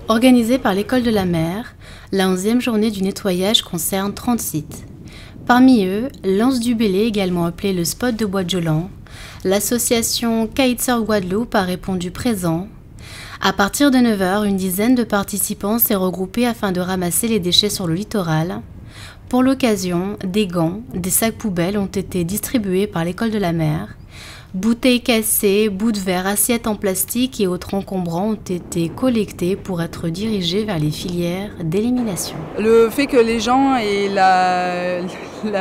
Organisée par l'École de la Mer, la 11e journée du nettoyage concerne 30 sites. Parmi eux, l'Anse du Bélé, également appelé le spot de Bois-de-Jolan. L'association Kitesurf Guadeloupe a répondu présent. À partir de 9 h, une dizaine de participants s'est regroupée afin de ramasser les déchets sur le littoral. Pour l'occasion, des gants, des sacs poubelles ont été distribués par l'École de la Mer. Bouteilles cassées, bouts de verre, assiettes en plastique et autres encombrants ont été collectés pour être dirigés vers les filières d'élimination. Le fait que les gens aient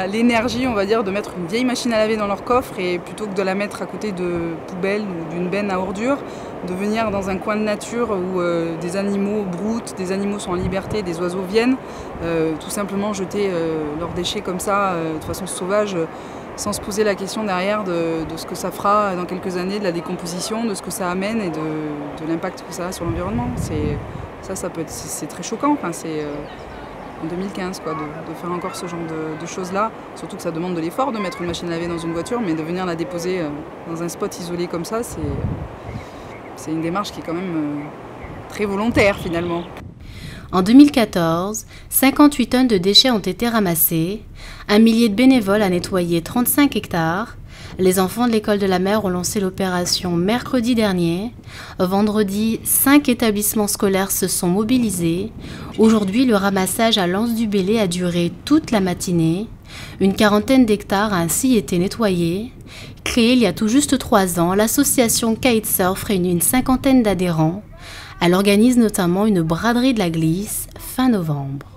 l'énergie, on va dire, de mettre une vieille machine à laver dans leur coffre et plutôt que de la mettre à côté de poubelles ou d'une benne à ordures, de venir dans un coin de nature où des animaux broutent, des animaux sont en liberté, des oiseaux viennent, tout simplement jeter leurs déchets comme ça, de façon sauvage, sans se poser la question derrière de ce que ça fera dans quelques années, de la décomposition, de ce que ça amène et de l'impact que ça a sur l'environnement. C'est très choquant, enfin, c'est en 2015 quoi, de faire encore ce genre de choses-là, surtout que ça demande de l'effort de mettre une machine à laver dans une voiture, mais de venir la déposer dans un spot isolé comme ça, c'est une démarche qui est quand même très volontaire finalement. En 2014, 58 tonnes de déchets ont été ramassés, un millier de bénévoles a nettoyé 35 hectares. Les enfants de l'École de la Mer ont lancé l'opération mercredi dernier. Vendredi, 5 établissements scolaires se sont mobilisés. Aujourd'hui, le ramassage à l'Anse du Bélé a duré toute la matinée. Une quarantaine d'hectares a ainsi été nettoyés. Créée il y a tout juste 3 ans, l'association Kitesurf réunit une cinquantaine d'adhérents. Elle organise notamment une braderie de la glisse fin novembre.